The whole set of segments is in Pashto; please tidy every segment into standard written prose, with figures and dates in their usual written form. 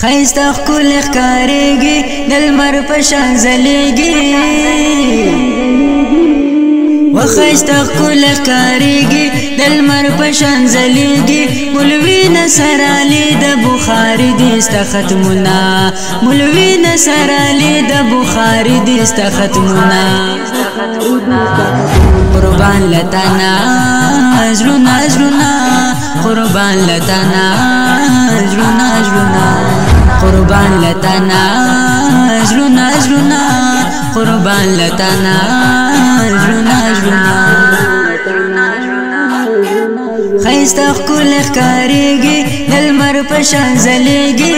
خیسته ښکلې ښکارېږي د لمر په شان ځلېږي وخیسته ښکلې ښکارېږي د لمر په شان ځلېږي مولوي نصر علي د بخاري دي ستا ختمونه مولوي نصر علي د بخاري دي ستا ختمونه قربان لتانا زړونه زړونه قربان لتانا زړونه زړونه قربان لتانا زړونه زړونه قربان لتانا زړونه زړونه خیسته ښکلې ښکارېږي د لمر په شان ځلېږي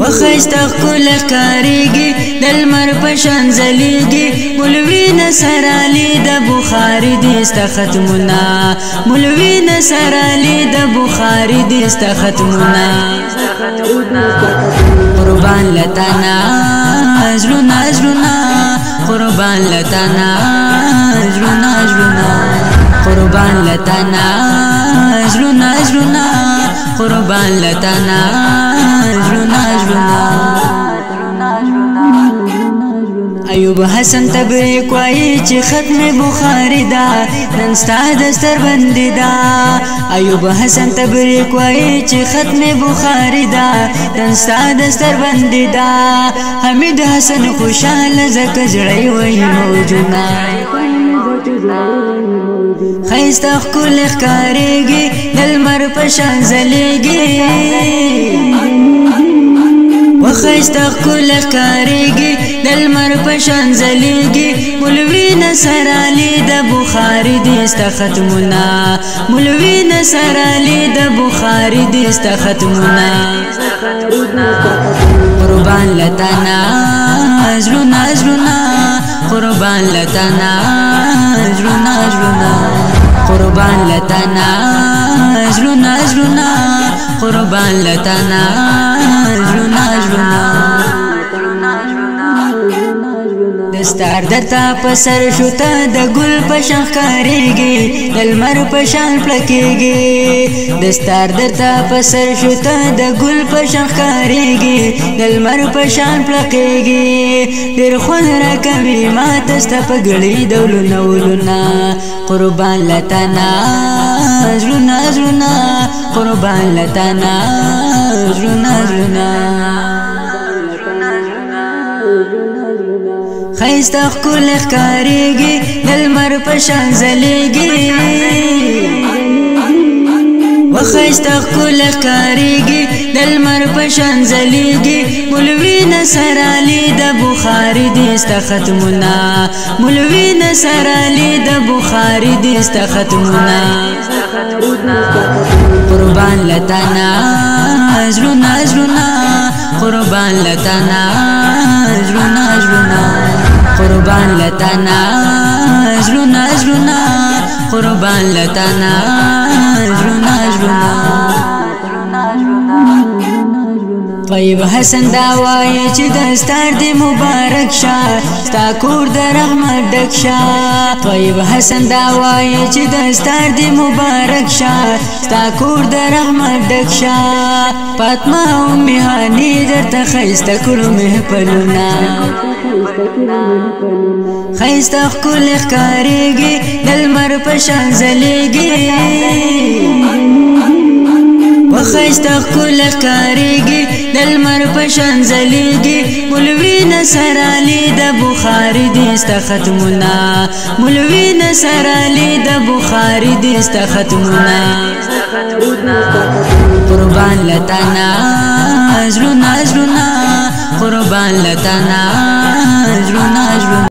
وخیسته ښکلې ښکارېږي د لمر په شان ځلېږي مولوي نصر علي د بخاري دي ستا ختمونه مولوي نصر علي د بخاري دي ستا ختمونه قربان لتانا زړونه زړونه قربان لتانا زړونه زړونه قربان لتانا زړونه زړونه قربان لتانا زړونه زړونه ایوب حسن تبریک وایي چې ختم بخاري دا نن ستا دستر بندي دا ایوب حسن تبریک وایي چې ختم بخاري دا نن ستا دستر بندي دا حمید حسن خوشاله زکه زړی وایي موجونه خیسته ښکلې ښکارېږي د لمر په شان ځلېږي وخیسته ښکلې ښکارېږي د لمر په شان ځلېږي مولوي نصر علي د بخاري دي ستا ختمونه مولوي نصر علي د بخاري دي ستا ختمونه قربان لتانا زړونه زړونه قربان لتانا زړونه زړونه قربان لتانا زړونه زړونه قربان لتانا زړونه زړونه دستار درته په سر شو ته د ګل په شان ښکارېږي د لمر په شان پړکېږي دستار درته په سر شو ته د ګل په شان ښکارېږي د لمر په شان پړکېږي ډېر خوند راکوي ماته ستا په ګړي ډولونه ولونه قربان لتانا زړونه زړونه قربان لتانا زړونه زړونه خیسته ښکلې ښکارېږي د لمر په شان ځلېږي وخیسته ښکلې ښکارېږي د لمر په شان ځلېږي مولوي نصر علي د بخاري دي ستا ختمونه مولوي نصر علي د بخاري دي ستا ختمونه قربان لتانا زړونه زړونه قربان لتانا زړونه زړونه قربان لتانا زړونه زړونه قربان لتانا زړونه زړونه طیب حسن دا وایي چې دستار دې مبارک شه ستا کور د رحمت ډک شه طیب حسن دا وایي چې دستار دې مبارک شه ستا کور د رحمت ډک شه فاطمه ام هاني درته ښایسته کړو محفلونه خیسته ښکلې ښکارېږي د لمر په شان ځلېږي وخیسته ښکلې ښکارېږي د لمر په شان ځلېږي مولوي نصر علي د بخاري دي ستا ختمونه مولوي نصر علي د بخاري دي ستا ختمونه قربان لتانا زړونه زړونه قربان لتانا زړونه زړونه